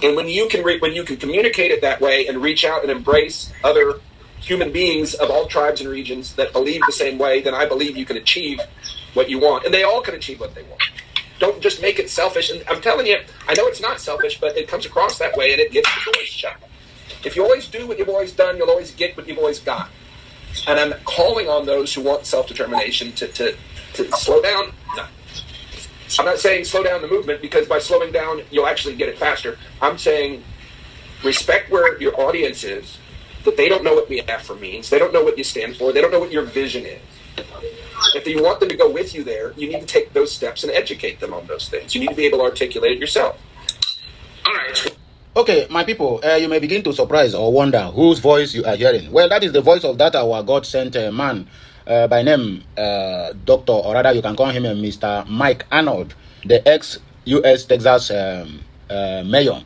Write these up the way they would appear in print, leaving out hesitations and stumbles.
And when you can communicate it that way and reach out and embrace other human beings of all tribes and regions that believe the same way, then I believe you can achieve what you want. And they all can achieve what they want. Don't just make it selfish. And I'm telling you, I know it's not selfish, but it comes across that way, and it gets the doors shut. If you always do what you've always done, you'll always get what you've always got. And I'm calling on those who want self-determination to slow down. No. I'm not saying slow down the movement, because by slowing down, you'll actually get it faster. I'm saying respect where your audience is, that they don't know what BFR means. They don't know what you stand for. They don't know what your vision is. If you want them to go with you there, you need to take those steps and educate them on those things. You need to be able to articulate it yourself. All right. Okay, my people, you may begin to surprise or wonder whose voice you are hearing. Well, that is the voice of that our God-sent man by name, Doctor, or rather you can call him Mr. Mike Arnold, the ex-US Texas mayor.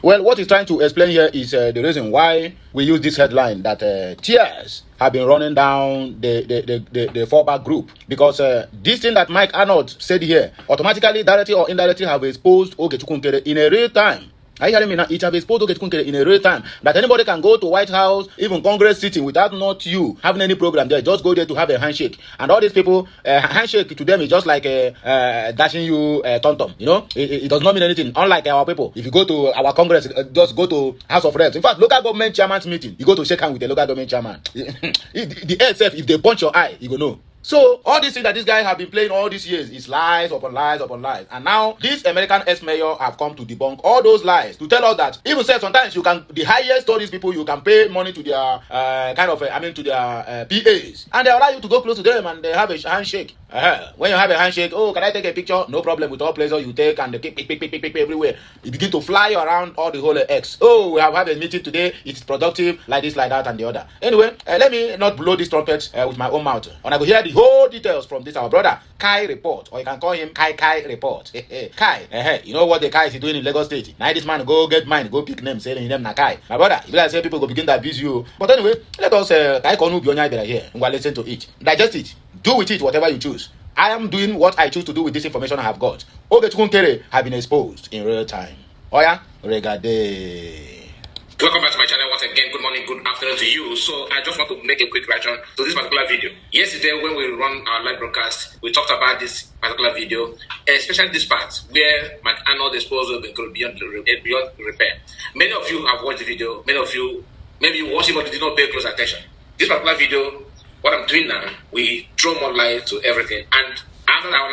Well, what he's trying to explain here is the reason why we use this headline that tears have been running down the fallback group. Because this thing that Mike Arnold said here automatically, directly or indirectly have exposed Okechukwu Nkere in a real time. Are you hearing me now? It have exposed Okechukwu Nkere in a real time. That anybody can go to White House, even Congress sitting, without not you having any program there. Just go there to have a handshake. And all these people, handshake to them is just like dashing you tom-tom. You know, it does not mean anything. Unlike our people, if you go to our Congress, just go to House of Reps. In fact, local government chairman's meeting, you go to shake hands with the local government chairman. The ASF, if they punch your eye, you go know. So, all these things that this guy have been playing all these years is lies upon lies upon lies. And now, this American ex-mayor have come to debunk all those lies. To tell us that, even say sometimes you can, the highest of these people, you can pay money to their, to their PAs. And they allow you to go close to them and they have a handshake. When you have a handshake, oh, can I take a picture? No problem, with all pleasure, you take and they pick everywhere. You begin to fly around all the whole X. Oh, we have had a meeting today, it's productive, like this, like that, and the other. Anyway, let me not blow this trumpet with my own mouth. And I go hear the whole details from this our brother Kai report, or you can call him Kai report. Kai, you know what the Kai is doing in Lagos State? Now this man go get mine, go pick name, saying name na Kai. My brother, if I say people go begin to abuse you. But anyway, let us Kai Konu Bionya here and we'll listen to it. Digest it. Do with it whatever you choose. I am doing what I choose to do with this information I have got. Okechukwu Nkere have been exposed in real time. Oya, regade. Welcome back to my channel once again. Good morning, good afternoon to you. So I just want to make a quick reaction to this particular video. Yesterday when we run our live broadcast, we talked about this particular video, especially this part where Mike Arnold exposed Nkere beyond repair. Many of you have watched the video. Many of you, maybe you watched it but you did not pay close attention. This particular video, what I'm doing now, we throw more light to everything. And after our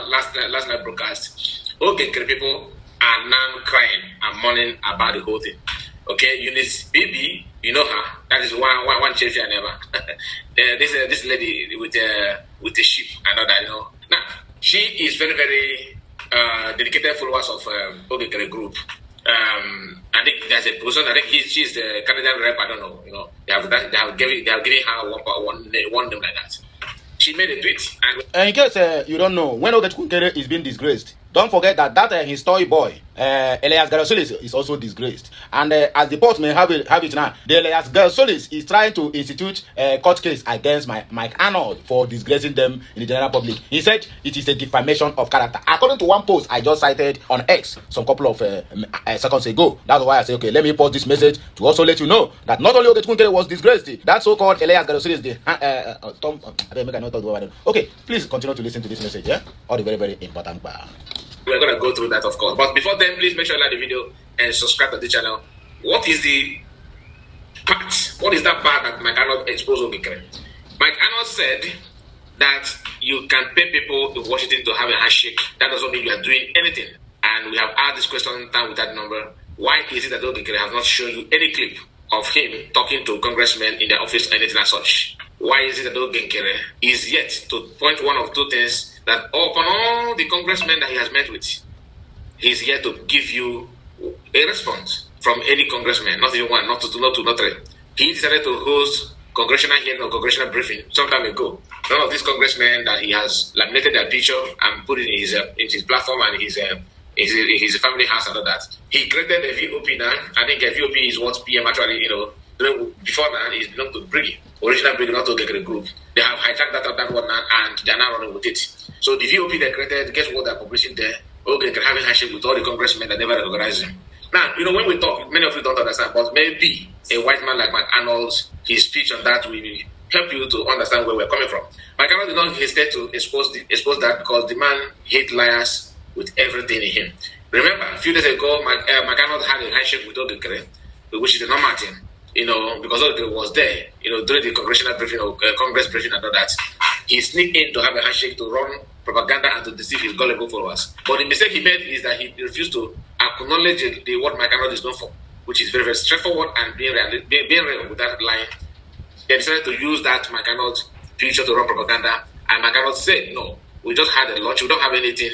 last night broadcast, Nkere people are now crying and mourning about the whole thing. Okay, Eunice BB, you know her. That is one chef I never. This lady with the sheep and all that, you know. Now she is very, very dedicated followers of Nkere group. I think there's a person. I think she's the Canadian rep. I don't know. You know, they have given her one name like that. She made a tweet. And in case you don't know, when Okechukwu Nkere is being disgraced, don't forget that his toy boy, Elias is also disgraced. And as the port may have it now, the Elias is trying to institute a court case against Mike Arnold for disgracing them in the general public. He said it is a defamation of character. According to one post I just cited on X some couple of seconds ago. That's why I say, okay, let me post this message to also let you know that not only Okechukwu Nkere was disgraced, that so-called Elias okay, please continue to listen to this message, yeah? All the very, very important part. We're going to go through that, of course. But before then, please make sure you like the video and subscribe to the channel. What is the part? What is that part that Mike Arnold exposed Nkere? Mike Arnold said that you can pay people in Washington to have a handshake. That doesn't mean you are doing anything. And we have asked this question time with that number. Why is it that Nkere have not shown you any clip of him talking to congressmen in their office or anything as such? Why is it that Nkere is yet to point one of two things that upon all the congressmen that he has met with, he's here to give you a response from any congressman, not even one, not two, not three. He decided to host congressional hearing or congressional briefing some time ago. None of these congressmen that he has laminated their picture and put it in his platform and his family house and all that. He created a VOP now. I think a VOP is what PM actually, before now, he belonged to Briggy, original Briggy, not to Nkere group. They have hijacked that one now and they're now running with it. So the VOP they created, guess what they're publishing there? Nkere having handshake with all the congressmen that never recognized him. Now, when we talk, many of you don't understand, but maybe a white man like Arnold, his speech on that will help you to understand where we're coming from. Arnold did not hesitate to expose that because the man hates liars with everything in him. Remember, a few days ago, Arnold had a handshake with Nkere, which is a normal thing, because Nkere was there, during the congressional briefing or Congress briefing and all that. He sneaked in to have a handshake to run propaganda and to deceive his gullible followers. But the mistake he made is that he refused to acknowledge what Arnold is known for, which is very, very straightforward and being real without lying. They decided to use that Arnold picture to run propaganda, and Arnold said, "No, we just had a lunch. We don't have anything,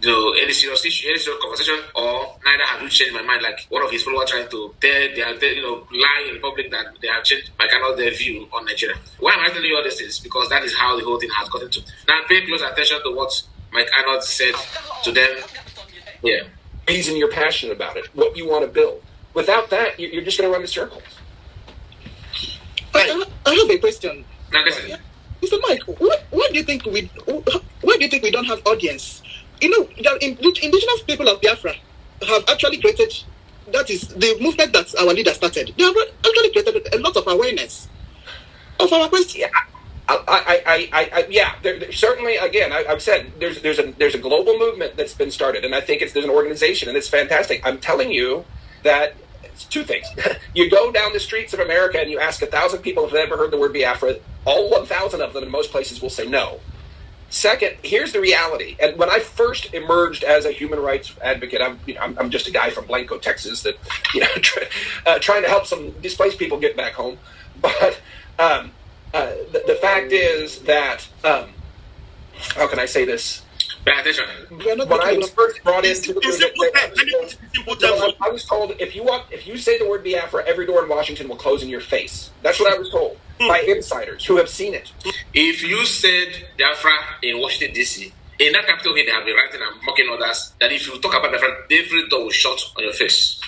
any serious issue, any serious conversation, or neither have you changed my mind." Like one of his followers trying to lie in public that they have changed their view on Nigeria. Why am I telling you all these things? Because that is how the whole thing has gotten to. Now, pay close attention to what Arnold said to them. Yeah. Reason you're passionate about it, what you want to build. Without that, you're just going to run in circles. I have a question. Now listen. Mr. Mike, why do you think we don't have audience? The indigenous people of Biafra have actually created, that is the movement that our leader started. They have actually created a lot of awareness of our question. Yeah, certainly. Again, I've said there's a global movement that's been started, and I think there's an organization, and it's fantastic. I'm telling you that it's two things. You go down the streets of America and you ask 1,000 people if they've ever heard the word Biafra. All 1,000 of them, in most places, will say no. Second, here's the reality. And when I first emerged as a human rights advocate, I'm just a guy from Blanco, Texas, that trying to help some displaced people get back home. But the fact is that how can I say this? Pay attention. When I was first brought into the I was told if you say the word Biafra, every door in Washington will close in your face. That's what I was told by insiders who have seen it. If you said Biafra in Washington D.C., in that capital here, they have been writing and mocking others that if you talk about Biafra, every door will shut on your face.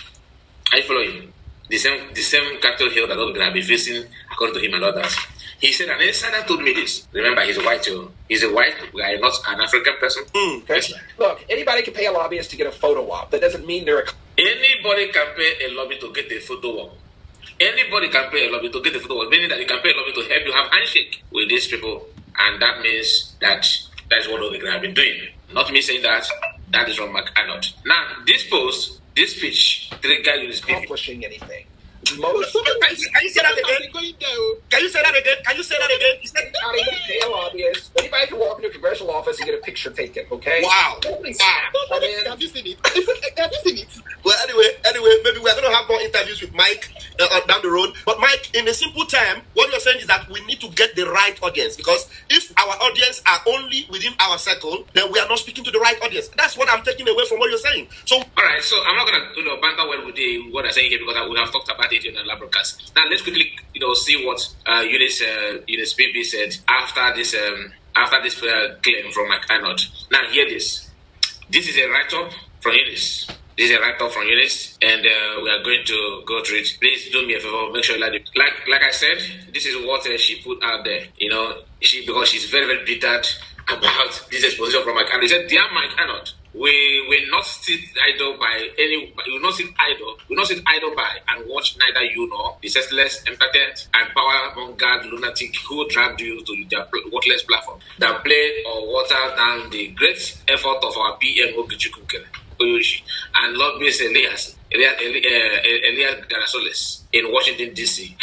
Are you following? The same capital hill that they have been facing, according to him and others. He said, an insider told me this. Remember, he's a white too. He's a white guy, not an African person. Okay. Yes. Look, anybody can pay a lobbyist to get a photo op. That doesn't mean they're Anybody can pay a lobby to get a photo op. Anybody can pay a lobby to get a photo op, meaning that you can pay a lobby to help you have handshake with these people. And that means that's what they have been doing. Not me saying that. That is from Arnold. Now, this speech, triggered you speak. Accomplishing anything. Can you say that again? Can you say that again? He said, not even pay a lobbyist. Anybody can walk into a congressional office and get a picture taken, okay? Wow. Have you seen it? Well, anyway, maybe we're going to have more interviews with Mike down the road. But Mike, in a simple term, what you're saying is that we need to get the right audience, because if our audience are only within our circle, then we are not speaking to the right audience. That's what I'm taking away from what you're saying. So, all right. So I'm not going to banter well with what I'm saying here, because we have talked about it in the lab broadcast. Now let's quickly, see what Eunice BB said after this claim from Arnold. Now hear this. This is a write-up from Eunice. This is a write-up from Eunice, and we are going to go through it. Please do me a favor, make sure you like it. Like I said, this is what she put out there. Because she's very, very bitter about this exposition from Mike. And they said, "Dear Mike Arnold, we will not sit idle by we will not sit idle by and watch neither you nor the senseless, impotent, and power-mongering lunatic who dragged you to their worthless platform that played or watered down the great effort of our PM Nkere and lobbyist Elias Garasoles in Washington D.C.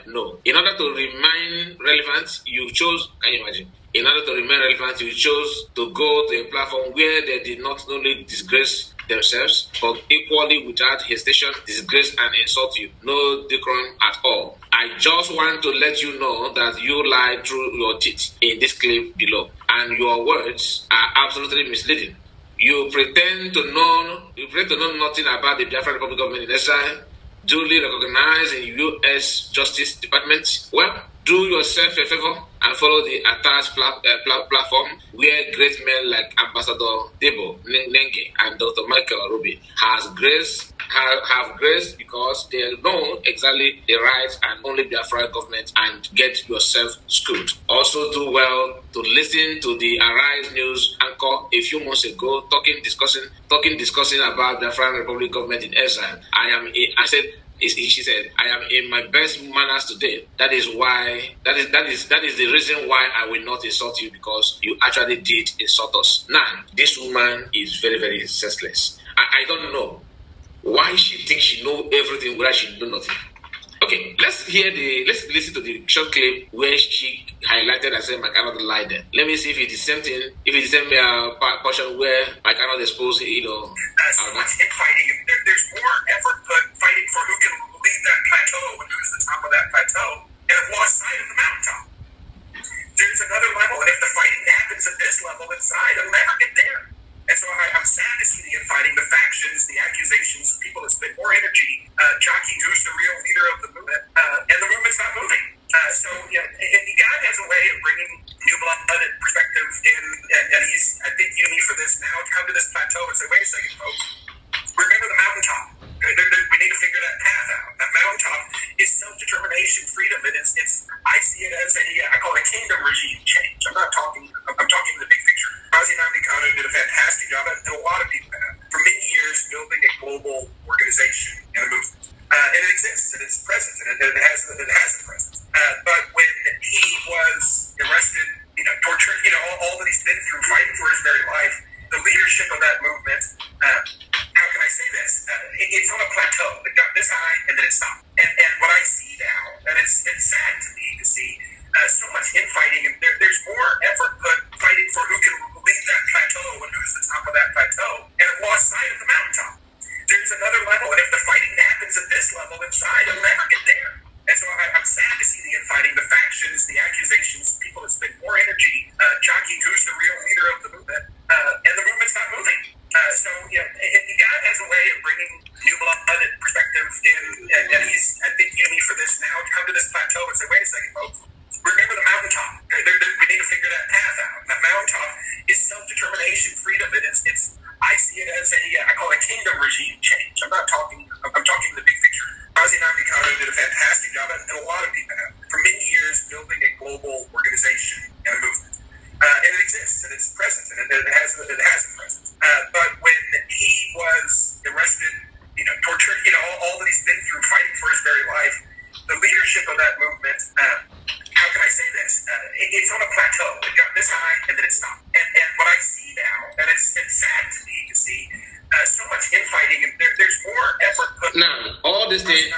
No. In order to remain relevant, you chose. Can you imagine? In order to remain relevant, you chose to go to a platform where they did not only disgrace themselves, but equally without hesitation, disgrace and insult you. No decorum at all. I just want to let you know that you lied through your teeth in this clip below, and your words are absolutely misleading. You pretend to know nothing about the Biafran Republic government in exile, duly recognized in U.S. Justice Department. Well, do yourself a favor and follow the attached platform where great men like Ambassador Debo Nkere and Dr. Michael Ruby have grace because they know exactly the rights and only Biafra government and get yourself screwed. Also do well to listen to the Arise News anchor a few months ago discussing about Biafra Republic government in exile. She said, I am in my best manners today. That is the reason why I will not insult you, because you actually did insult us. Now, this woman is very, very senseless. I don't know why she thinks she knows everything where she do nothing. Okay, let's listen to the short clip where she highlighted and said McArnold lied. Let me see if it's the same thing, if it's the same portion where McArnold exposed, so much infighting. There's more effort put fighting for who can leave that plateau and who's the top of that plateau, and have lost sight of the mountaintop. There's another level, and if the fighting happens at this level inside, it'll never get there. And so I'm sad to see the infighting, the factions, the accusations of people that spend more energy jockeying who's the real leader of the movement, and the movement's not moving. God has a way of bringing new blood and perspective in, and he's, I think you need for this now to come to this plateau and say, wait a second, folks, remember the mountaintop. We need to figure that path out. That mountaintop is self-determination, freedom, and I see it as I call it a kingdom regime change. I'm talking the big picture. Razi Namdekano did a fantastic job, and a lot of people have, for many years, building a global organization and a movement. And it exists, and it's present, and it has a presence. But when he was arrested, tortured, all that he's been through fighting for his very life, the leadership of that movement, how can I say this? It's on a plateau. It got this high, and then it stopped. And what I see now, and it's sad to me to see so much infighting, and there's more effort put fighting for who can leave that plateau and who's the top of that plateau, and have lost sight of the mountaintop. There's another level, and if the fighting happens at this level inside, it'll never get there. And so I'm sad to see the infighting, the factions, the accusations, people that spend more energy jockeying who's the real leader of the movement, and the movement's not moving. God has a way of bringing new blood and perspective in, and he's, I think you need for this now to come to this plateau and say, wait a second, folks, remember the mountaintop. We need to figure that path out. That mountaintop is self-determination, freedom, and I see it as I call it a kingdom regime change. I'm talking the big picture. Razi Namdekano did a fantastic job, and a lot of people have, for many years, building a global organization and a movement. And it exists, and it's present, and it has a presence. But when he was arrested, tortured, all that he's been through fighting for his very life, the leadership of that movement, how can I say this? It's on a plateau. It got this high, and then it stopped. And what I see now, and it's sad to me to see so much infighting, and there's more effort put. Now, all this thing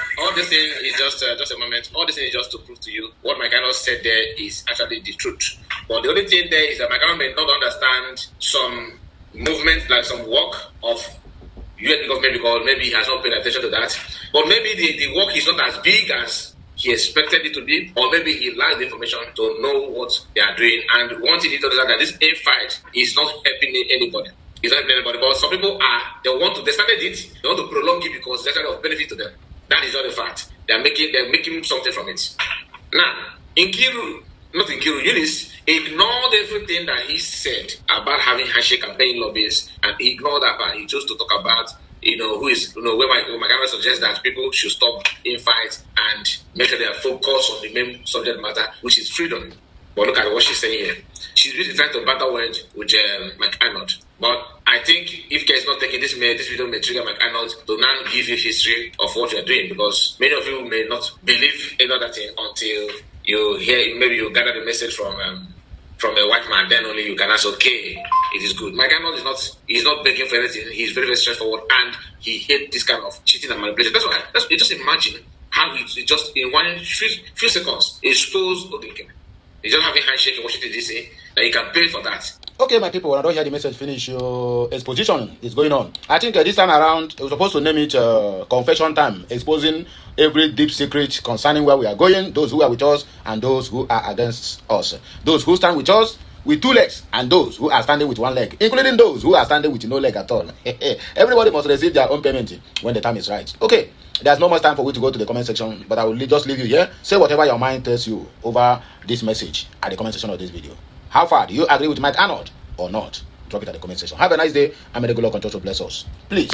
is just a moment. All this thing is just to prove to you what McArnold said there is actually the truth. But the only thing there is that McArnold may not understand some movement, like some work of US government, because maybe he has not paid attention to that. But maybe the work is not as big as he expected it to be, or maybe he lacks the information to know what they are doing. And one thing he told us that this A fight is not helping anybody. It's not helping anybody. But some people they started it, they want to prolong it because it's of benefit to them. That is not the fact. They're making something from it. Now, Eunice ignored everything that he said about having handshake and paying lobbyists, and he ignored that part. He chose to talk about where McArnold suggests that people should stop in fights and make sure they are focused on the main subject matter, which is freedom. But look at what she's saying here. She's really trying to battle words with McArnold. But I think if Nkere is not taking this video may trigger McArnold to now give you history of what you are doing, because many of you may not believe in other thing until you hear, maybe you gather the message from a white man, then only you can ask, okay, it is good. McArnold is not begging for anything. He's very, very straightforward, and he hates this kind of cheating and manipulation. That's why, you just imagine how he just in one few seconds exposed Nkere. He's just having handshake in Washington DC, that he can pay for that. Okay, my people, when I don't hear the message finish, your exposition is going on. I think this time around, we're supposed to name it confession time, exposing every deep secret concerning where we are going, those who are with us and those who are against us. Those who stand with us with 2 legs and those who are standing with 1 leg, including those who are standing with no leg at all. Everybody must receive their own payment when the time is right. Okay, There's no much time for you to go to the comment section, but I will just leave you here. Say whatever your mind tells you over this message at the comment section of this video. How far do you agree with Mike Arnold or not? Drop it at the comment section. Have a nice day. I'm a regular control to bless us. Please.